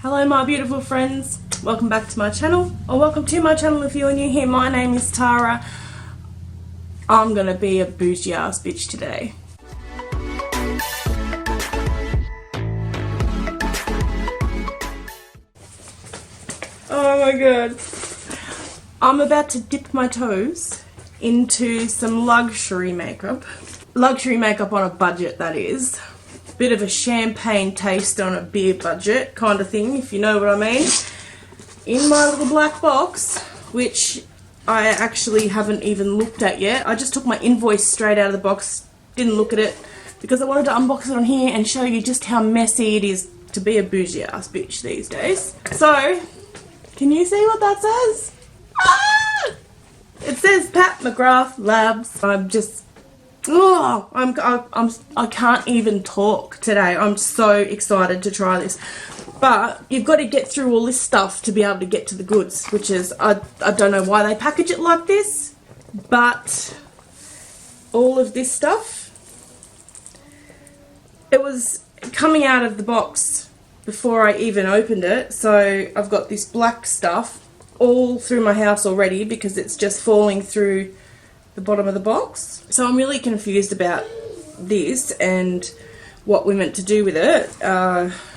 Hello my beautiful friends, welcome back to my channel, or welcome to my channel if you're new here. My name is Tara. I'm gonna be a bougie ass bitch today. Oh my god. I'm about to dip my toes into some luxury makeup. Luxury makeup on a budget, that is. Bit of a champagne taste on a beer budget kind of thing, if you know what I mean. In my little black box, which I actually haven't even looked at yet. I just took my invoice straight out of the box, didn't look at it, because I wanted to unbox it on here and show you just how messy it is to be a bougie ass bitch these days. So, can you see what that says? Ah! It says Pat Mcgrath Labs. I can't even talk today. I'm so excited to try this. But you've got to get through all this stuff to be able to get to the goods, which is, I don't know why they package it like this, but all of this stuff, it was coming out of the box before I even opened it. So I've got this black stuff all through my house already because it's just falling through the bottom of the box. So I'm really confused about this and what we're meant to do with it.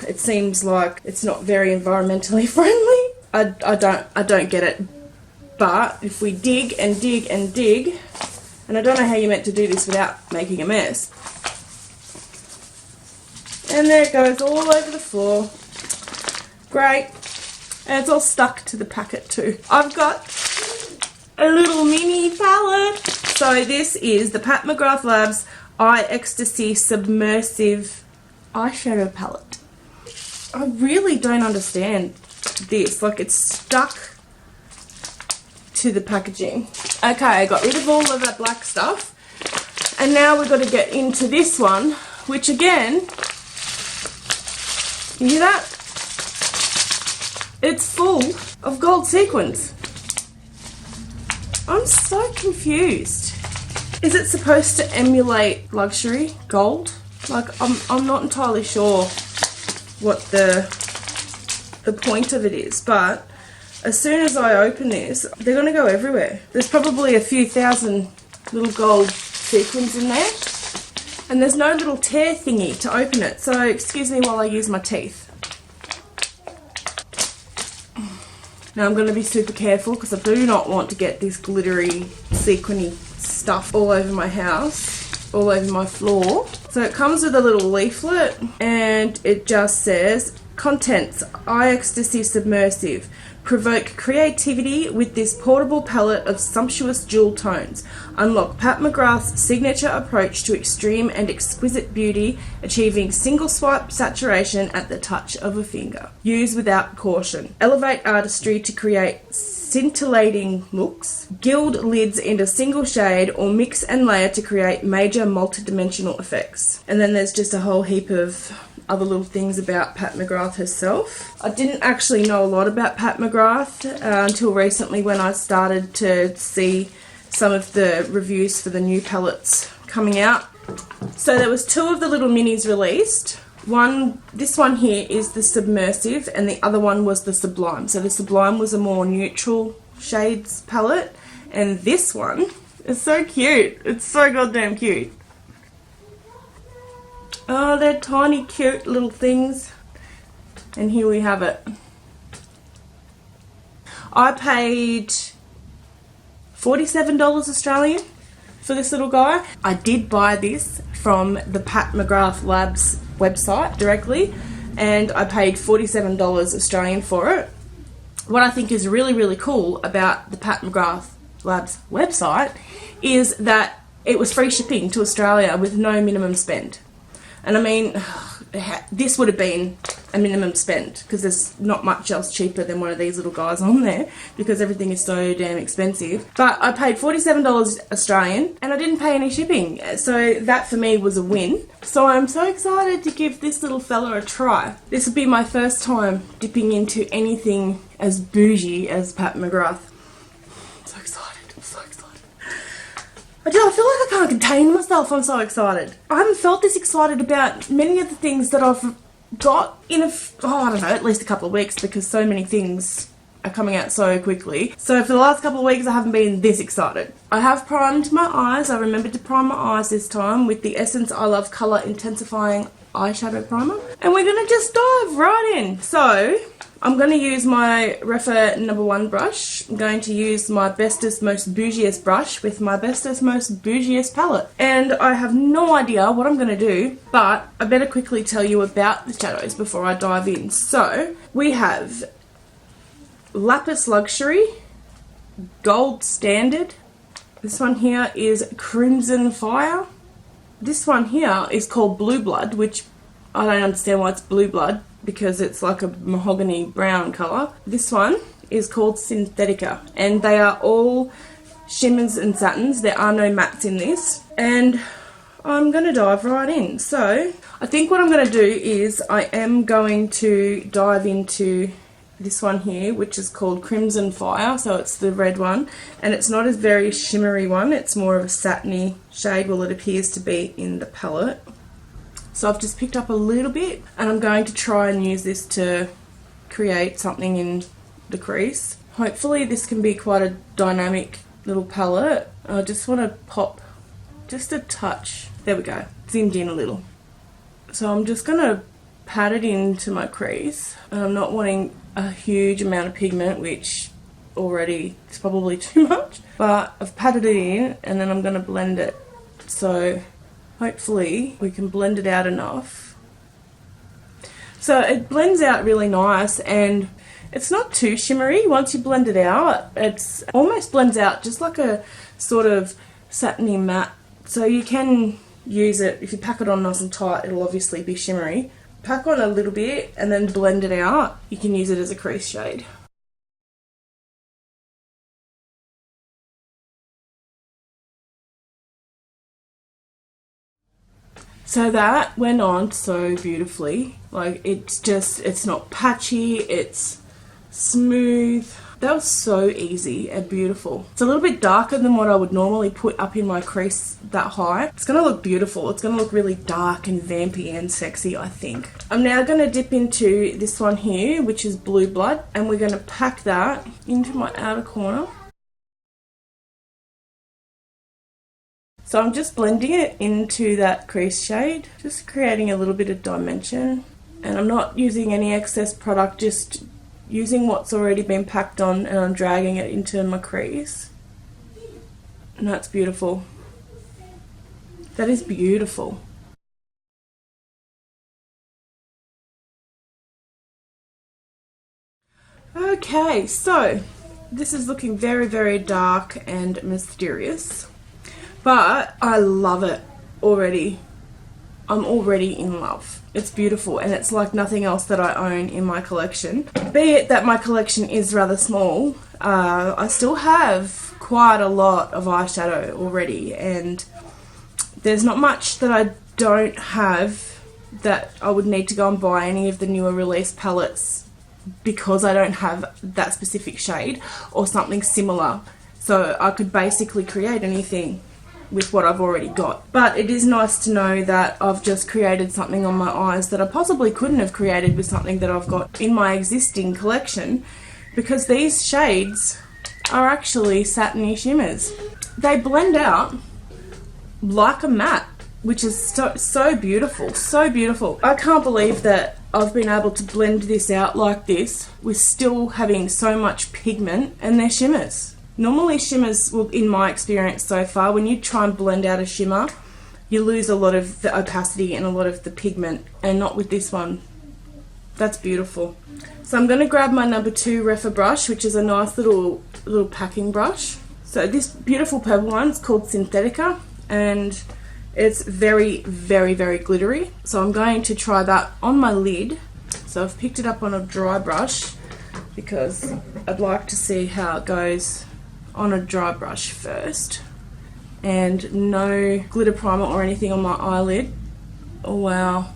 It seems like it's not very environmentally friendly. I don't get it. But if we dig and dig and dig, and I don't know how you're meant to do this without making a mess. And there it goes all over the floor. Great. And it's all stuck to the packet too. I've got a little mini palette. So this is the Pat Mcgrath Labs Ecstasy Subversive Eyeshadow Palette. I really don't understand this. Like, it's stuck to the packaging. Okay, I got rid of all of that black stuff. And now we've got to get into this one, which again, you hear that? It's full of gold sequins. I'm so confused. Is it supposed to emulate luxury gold? Like, I'm not entirely sure what the point of it is, but as soon as I open this, they're gonna go everywhere. There's probably a few thousand little gold sequins in there, and there's no little tear thingy to open it, so excuse me while I use my teeth. Now I'm going to be super careful because I do not want to get this glittery, sequiny stuff all over my house, all over my floor. So it comes with a little leaflet and it just says, contents, Ecstasy Subversive. Provoke creativity with this portable palette of sumptuous jewel tones. Unlock Pat Mcgrath's signature approach to extreme and exquisite beauty, achieving single swipe saturation at the touch of a finger. Use without caution. Elevate artistry to create scintillating looks. Gild lids into single shade or mix and layer to create major multidimensional effects. And then there's just a whole heap of other little things about Pat Mcgrath herself. I didn't actually know a lot about Pat Mcgrath until recently when I started to see some of the reviews for the new palettes coming out. So there was two of the little minis released. This one here is the Subversive and the other one was the Sublime. So the Sublime was a more neutral shades palette and this one is so cute. It's so goddamn cute. Oh, they're tiny, cute little things. And here we have it. I paid $47 Australian for this little guy. I did buy this from the Pat Mcgrath Labs website directly, and I paid $47 Australian for it. What I think is really, really cool about the Pat Mcgrath Labs website is that it was free shipping to Australia with no minimum spend. And I mean, this would have been a minimum spend because there's not much else cheaper than one of these little guys on there because everything is so damn expensive. But I paid $47 Australian and I didn't pay any shipping. So that for me was a win. So I'm so excited to give this little fella a try. This will be my first time dipping into anything as bougie as Pat Mcgrath. I'm so excited. I'm so excited. I feel like I can't contain myself. I'm so excited. I haven't felt this excited about many of the things that I've got in I don't know, at least a couple of weeks, because so many things are coming out so quickly. So for the last couple of weeks I haven't been this excited. I have primed my eyes. I remembered to prime my eyes this time with the Essence I Love Colour Intensifying Eyeshadow Primer. And we're going to just dive right in. So I'm going to use my Refa #1 brush. I'm going to use my Bestest Most Bougiest brush with my Bestest Most Bougiest palette. And I have no idea what I'm going to do, but I better quickly tell you about the shadows before I dive in. So we have Lapis Luxury, Gold Standard. This one here is Crimson Fire. This one here is called Blue Blood, which I don't understand why it's blue blood, because it's like a mahogany brown colour. This one is called Synthetica, and they are all shimmers and satins. There are no mattes in this, and I'm going to dive right in. So I think what I'm going to do is I am going to dive into this one here, which is called Crimson Fire, so it's the red one, and it's not a very shimmery one, it's more of a satiny shade. Well, it appears to be in the palette. So I've just picked up a little bit, and I'm going to try and use this to create something in the crease. Hopefully this can be quite a dynamic little palette. I just want to pop just a touch. There we go, zoomed in a little. So I'm just going to pat it into my crease, and I'm not wanting a huge amount of pigment, which already is probably too much, but I've patted it in, and then I'm going to blend it. So hopefully we can blend it out enough. So it blends out really nice, and it's not too shimmery. Once you blend it out, it's almost blends out just like a sort of satiny matte. So you can use it, if you pack it on nice and tight, it'll obviously be shimmery. Pack on a little bit and then blend it out. You can use it as a crease shade. So that went on so beautifully. Like, it's not patchy, it's smooth. That was so easy and beautiful. It's a little bit darker than what I would normally put up in my crease that high. It's going to look beautiful. It's going to look really dark and vampy and sexy, I think. I'm now going to dip into this one here, which is Blue Blood, and we're going to pack that into my outer corner. So I'm just blending it into that crease shade, just creating a little bit of dimension. And I'm not using any excess product, just using what's already been packed on, and I'm dragging it into my crease. And that's beautiful. That is beautiful. Okay, so this is looking very, very dark and mysterious, but I love it already. I'm already in love. It's beautiful, and it's like nothing else that I own in my collection. Be it that my collection is rather small, I still have quite a lot of eyeshadow already, and there's not much that I don't have that I would need to go and buy any of the newer release palettes because I don't have that specific shade or something similar. So I could basically create anything with what I've already got. But it is nice to know that I've just created something on my eyes that I possibly couldn't have created with something that I've got in my existing collection, because these shades are actually satiny shimmers. They blend out like a matte, which is so beautiful, so beautiful. I can't believe that I've been able to blend this out like this with still having so much pigment, and they're shimmers. Normally shimmers, well, in my experience so far, when you try and blend out a shimmer, you lose a lot of the opacity and a lot of the pigment, and not with this one. That's beautiful. So I'm going to grab my #2 Refa brush, which is a nice little packing brush. So this beautiful purple one is called Synthetica, and it's very, very, very glittery. So I'm going to try that on my lid. So I've picked it up on a dry brush because I'd like to see how it goes on a dry brush first. And no glitter primer or anything on my eyelid. Oh wow.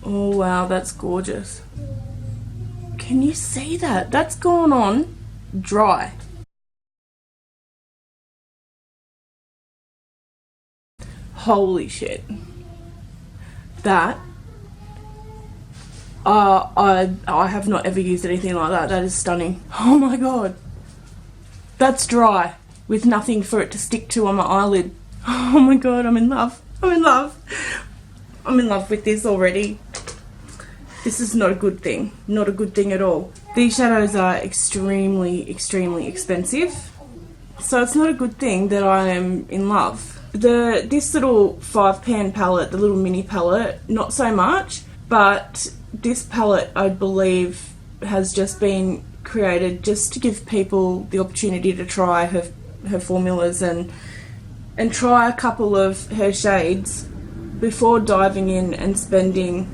Oh wow, that's gorgeous. Can you see that? That's gone on dry. Holy shit. That I have not ever used anything like that. That is stunning. Oh my god. That's dry with nothing for it to stick to on my eyelid. Oh my god, I'm in love. I'm in love. I'm in love with this already. This is not a good thing. Not a good thing at all. These shadows are extremely, extremely expensive. So it's not a good thing that I am in love. This little 5-pan palette, the little mini palette, not so much. But this palette, I believe, has just been created just to give people the opportunity to try her formulas and try a couple of her shades before diving in and spending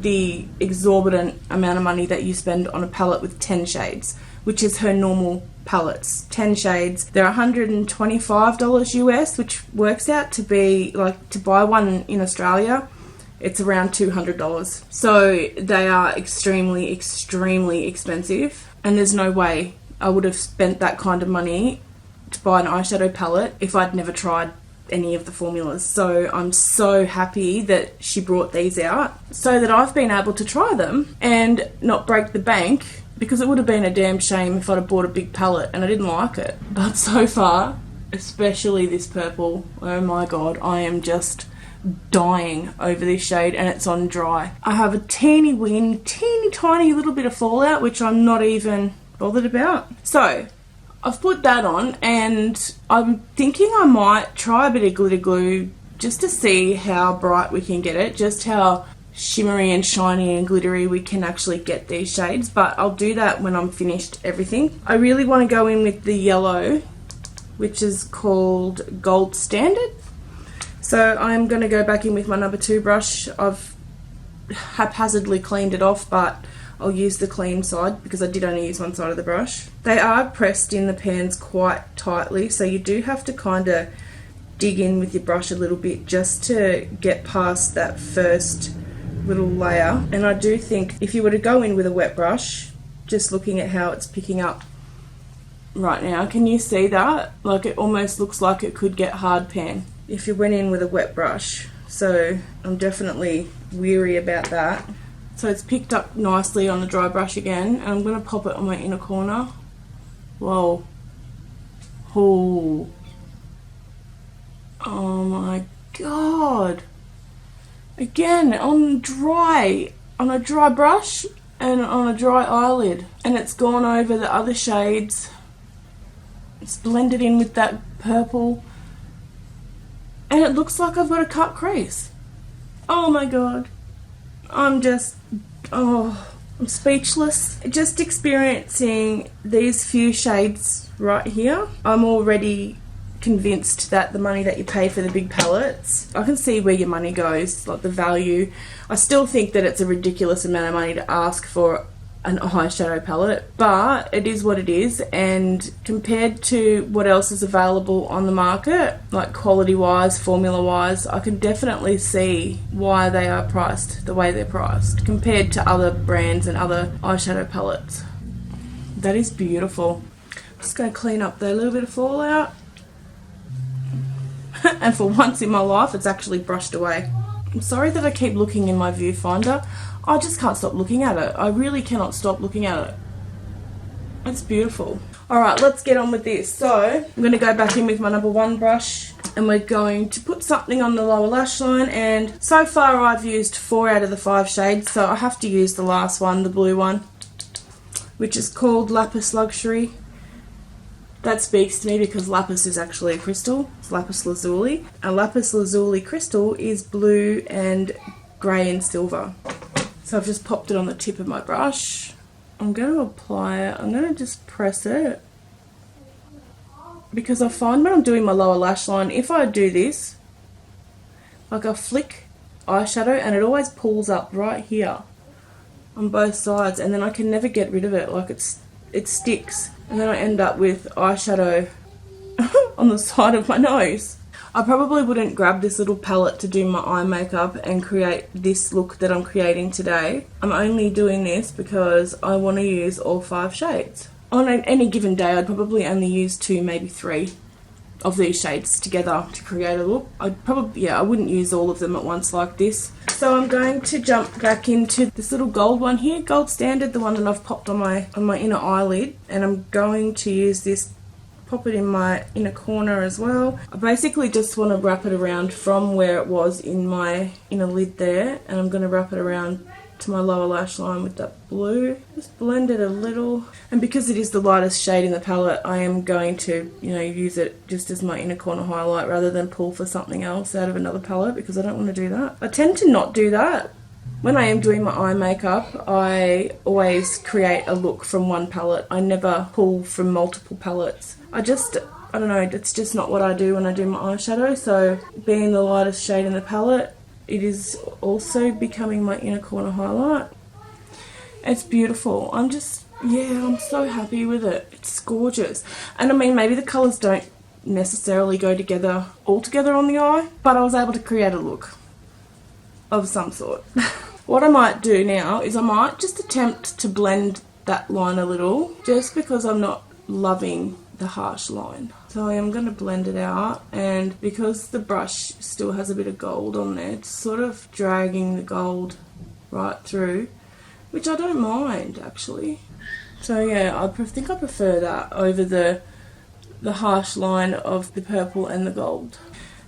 the exorbitant amount of money that you spend on a palette with 10 shades, which is her normal palettes. 10 shades. They're $125 US, which works out to be, like, to buy one in Australia, it's around $200. So they are extremely, extremely expensive. And there's no way I would have spent that kind of money to buy an eyeshadow palette if I'd never tried any of the formulas. So I'm so happy that she brought these out so that I've been able to try them and not break the bank, because it would have been a damn shame if I'd have bought a big palette and I didn't like it. But so far, especially this purple, oh my god, I am just dying over this shade, and it's on dry. I have a teeny tiny little bit of fallout, which I'm not even bothered about. So I've put that on, and I'm thinking I might try a bit of glitter glue just to see how bright we can get it, just how shimmery and shiny and glittery we can actually get these shades. But I'll do that when I'm finished everything. I really want to go in with the yellow, which is called Gold Standard. So I'm going to go back in with my number 2 brush. I've haphazardly cleaned it off, but I'll use the clean side because I did only use one side of the brush. They are pressed in the pans quite tightly, so you do have to kind of dig in with your brush a little bit just to get past that first little layer. And I do think if you were to go in with a wet brush, just looking at how it's picking up right now, can you see that? Like, it almost looks like it could get hard pan if you went in with a wet brush. So I'm definitely weary about that. So it's picked up nicely on the dry brush again, and I'm going to pop it on my inner corner. Whoa. Oh. Oh my god. Again, on a dry brush and on a dry eyelid. And it's gone over the other shades. It's blended in with that purple. And it looks like I've got a cut crease. Oh my god. I'm speechless. Just experiencing these few shades right here, I'm already convinced that the money that you pay for the big palettes, I can see where your money goes, like the value. I still think that it's a ridiculous amount of money to ask for an eyeshadow palette, but it is what it is, and compared to what else is available on the market, like quality wise, formula wise, I can definitely see why they are priced the way they're priced compared to other brands and other eyeshadow palettes. That is beautiful. I'm just going to clean up that little bit of fallout. And for once in my life, it's actually brushed away. I'm sorry that I keep looking in my viewfinder. I just can't stop looking at it. I really cannot stop looking at it. It's beautiful. Alright, let's get on with this. So, I'm going to go back in with my number 1 brush, and we're going to put something on the lower lash line, and so far I've used 4 out of the 5 shades, so I have to use the last one, the blue one, which is called Lapis Luxury. That speaks to me because lapis is actually a crystal. It's lapis lazuli. A lapis lazuli crystal is blue and grey and silver. So I've just popped it on the tip of my brush. I'm going to apply it. I'm going to just press it, because I find when I'm doing my lower lash line, if I do this, like I flick eyeshadow and it always pulls up right here on both sides, and then I can never get rid of it. Like it sticks. And then I end up with eyeshadow on the side of my nose. I probably wouldn't grab this little palette to do my eye makeup and create this look that I'm creating today. I'm only doing this because I want to use all 5 shades. On any given day, I'd probably only use 2, maybe 3. of these shades together to create a look. I'd probably, yeah, I wouldn't use all of them at once like this. So I'm going to jump back into this little gold one here, Gold Standard, the one that I've popped on my inner eyelid, and I'm going to use this, pop it in my inner corner as well. I basically just want to wrap it around from where it was in my inner lid there, and I'm going to wrap it around to my lower lash line with that blue. Just blend it a little, and because it is the lightest shade in the palette, I am going to, you know, use it just as my inner corner highlight rather than pull for something else out of another palette, because I don't want to do that. I tend to not do that. When I am doing my eye makeup, I always create a look from one palette. I never pull from multiple palettes. I don't know, it's just not what I do when I do my eyeshadow. So being the lightest shade in the palette, it is also becoming my inner corner highlight. It's beautiful. I'm so happy with it. It's gorgeous. And I mean, maybe the colours don't necessarily go together all together on the eye, but I was able to create a look of some sort. What I might do now is I might just attempt to blend that line a little, just because I'm not loving the harsh line. So I am going to blend it out, and because the brush still has a bit of gold on there, it's sort of dragging the gold right through, which I don't mind actually. So yeah, I think I prefer that over the harsh line of the purple and the gold.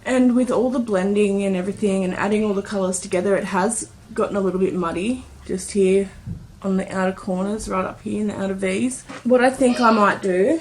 And with all the blending and everything and adding all the colours together, it has gotten a little bit muddy just here on the outer corners, right up here in the outer V's. What I think I might do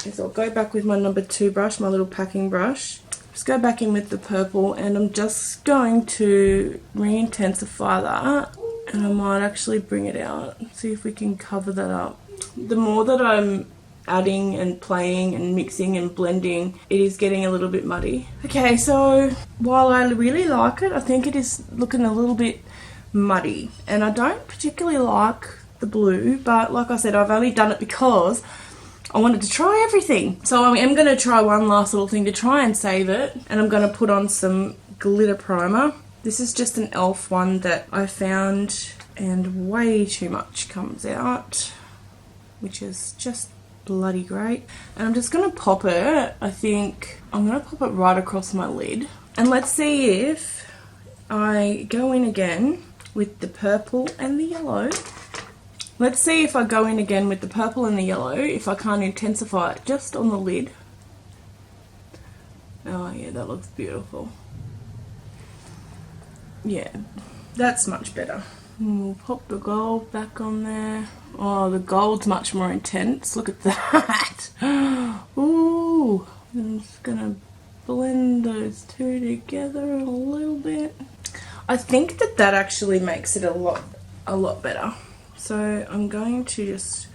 is I'll go back with my number 2 brush, my little packing brush. Just go back in with the purple, and I'm just going to re-intensify that, and I might actually bring it out, see if we can cover that up. The more that I'm adding and playing and mixing and blending, it is getting a little bit muddy. Okay, so while I really like it, I think it is looking a little bit muddy, and I don't particularly like the blue, but like I said, I've only done it because I wanted to try everything. So I am going to try one last little thing to try and save it, and I'm going to put on some glitter primer. This is just an e.l.f. one that I found, and way too much comes out, which is just bloody great. And I'm just going to pop it, I think I'm going to pop it right across my lid, and let's see if I go in again with the purple and the yellow. Let's see if I go in again with the purple and the yellow, if I can't intensify it just on the lid. Oh yeah, that looks beautiful. Yeah, that's much better. We'll pop the gold back on there. Oh, the gold's much more intense. Look at that. Ooh, I'm just gonna blend those two together a little bit. I think that actually makes it a lot better. So I'm going to just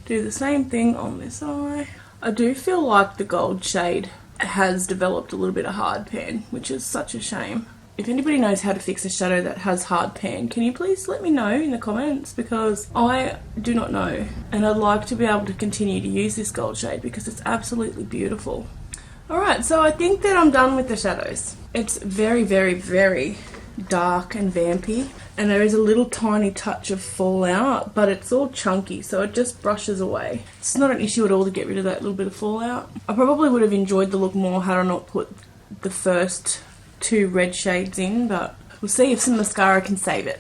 do the same thing on this eye. I do feel like the gold shade has developed a little bit of hard pan, which is such a shame. If anybody knows how to fix a shadow that has hard pan, can you please let me know in the comments, because I do not know, and I'd like to be able to continue to use this gold shade because it's absolutely beautiful. Alright, so I think that I'm done with the shadows. It's very, very, very dark and vampy, and there is a little tiny touch of fallout, but it's all chunky, so it just brushes away. It's not an issue at all to get rid of that little bit of fallout. I probably would have enjoyed the look more had I not put the first 2 red shades in, but we'll see if some mascara can save it.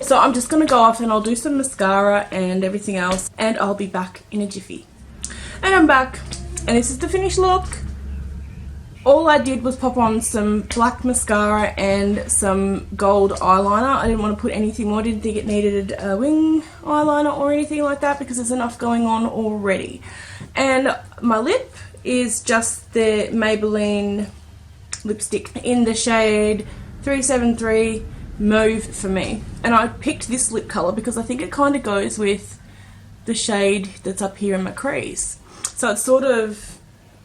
So I'm just going to go off and I'll do some mascara and everything else, and I'll be back in a jiffy. And I'm back, and this is the finished look. All I did was pop on some black mascara and some gold eyeliner. I didn't want to put anything more. I didn't think it needed a wing eyeliner or anything like that because there's enough going on already. And my lip is just the Maybelline lipstick in the shade 373 Mauve for me. And I picked this lip colour because I think it kind of goes with the shade that's up here in my crease. So it's sort of,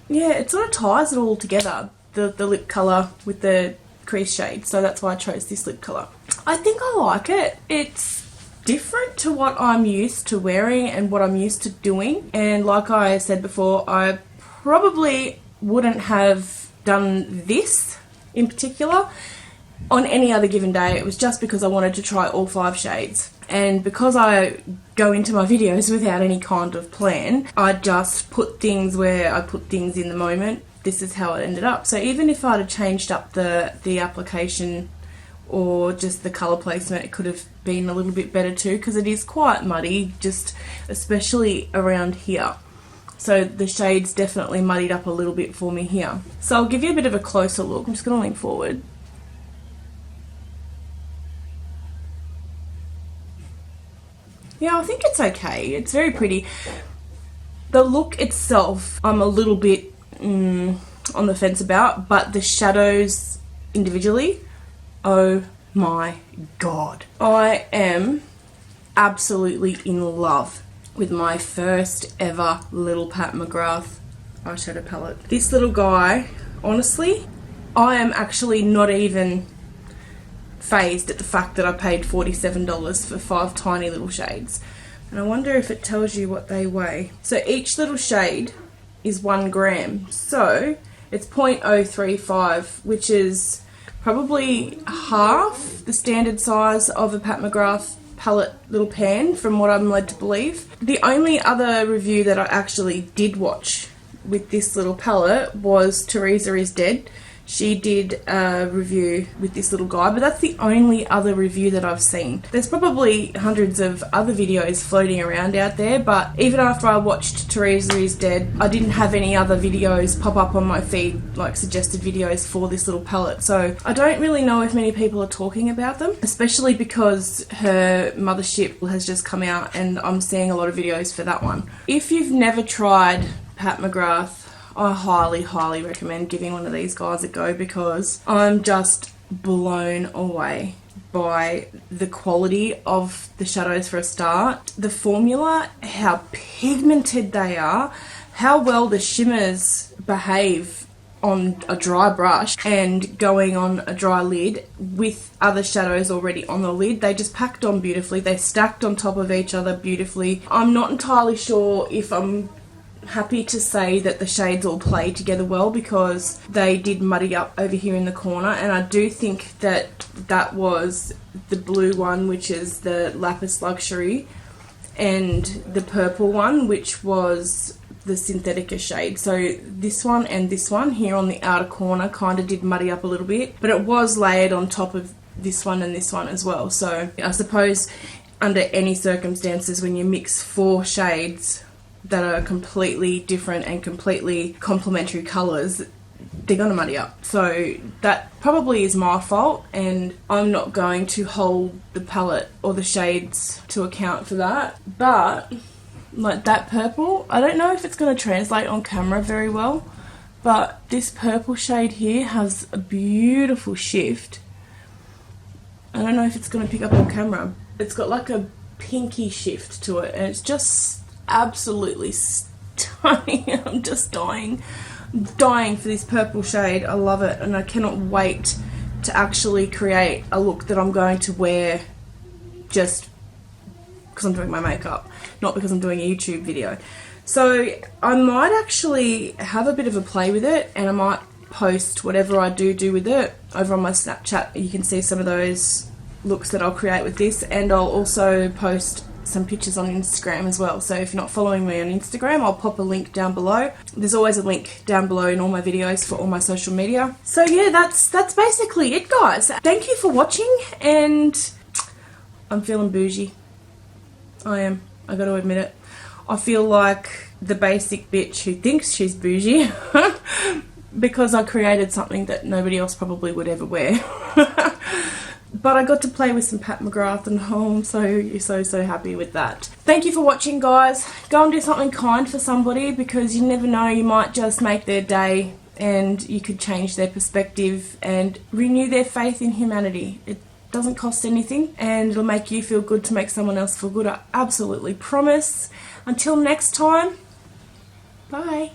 yeah, it sort of ties it all together, the lip colour with the crease shade, so that's why I chose this lip colour. I think I like it. It's different to what I'm used to wearing and what I'm used to doing, and like I said before, I probably wouldn't have done this in particular on any other given day. It was just because I wanted to try all 5 shades. And because I go into my videos without any kind of plan, I just put things where I put things in the moment. this is how it ended up. So even if I'd have changed up the application or just the colour placement, it could have been a little bit better too, because it is quite muddy, just especially around here. So the shade's definitely muddied up a little bit for me here. So I'll give you a bit of a closer look. I'm just going to lean forward. Yeah, I think it's okay. It's very pretty. The look itself, I'm a little bit on the fence about, but the shadows individually, oh my god. I am absolutely in love with my first ever little Pat Mcgrath eyeshadow palette. This little guy, honestly, I am actually not even phased at the fact that I paid $47 for 5 tiny little shades. And I wonder if it tells you what they weigh. So each little shade is 1 gram. So it's 0.035, which is probably half the standard size of a Pat Mcgrath palette little pan, from what I'm led to believe. The only other review that I actually did watch with this little palette was Teresa is Dead. She did a review with this little guy, but that's the only other review that I've seen. There's probably hundreds of other videos floating around out there, but even after I watched Teresa is Dead, I didn't have any other videos pop up on my feed, like suggested videos for this little palette. So I don't really know if many people are talking about them, especially because her Mothership has just come out and I'm seeing a lot of videos for that one. If you've never tried Pat Mcgrath, I highly, highly recommend giving one of these guys a go, because I'm just blown away by the quality of the shadows for a start. The formula, how pigmented they are, how well the shimmers behave on a dry brush and going on a dry lid with other shadows already on the lid. They just packed on beautifully. They stacked on top of each other beautifully. I'm not entirely sure if I'm happy to say that the shades all play together well, because they did muddy up over here in the corner, and I do think that that was the blue one, which is the Lapis Luxury, and the purple one, which was the Synthetica shade. So this one and this one here on the outer corner kind of did muddy up a little bit, but it was layered on top of this one and this one as well. So I suppose under any circumstances, when you mix 4 shades that are completely different and completely complementary colours, they're going to muddy up. So that probably is my fault, and I'm not going to hold the palette or the shades to account for that. But like that purple, I don't know if it's going to translate on camera very well, but this purple shade here has a beautiful shift. I don't know if it's going to pick up on camera. It's got like a pinky shift to it, and it's just absolutely stunning. I'm just dying for this purple shade. I love it, and I cannot wait to actually create a look that I'm going to wear just because I'm doing my makeup, not because I'm doing a YouTube video. So I might actually have a bit of a play with it, and I might post whatever I do with it over on my Snapchat. You can see some of those looks that I'll create with this, and I'll also post some pictures on Instagram as well. So if you're not following me on Instagram, I'll pop a link down below. There's always a link down below in all my videos for all my social media. So yeah, that's basically it, guys. Thank you for watching, and I'm feeling bougie. I am. I gotta admit it. I feel like the basic bitch who thinks she's bougie because I created something that nobody else probably would ever wear. But I got to play with some Pat Mcgrath, and oh, I'm so happy with that. Thank you for watching, guys. Go and do something kind for somebody, because you never know, you might just make their day and you could change their perspective and renew their faith in humanity. It doesn't cost anything, and it'll make you feel good to make someone else feel good. I absolutely promise. Until next time, bye.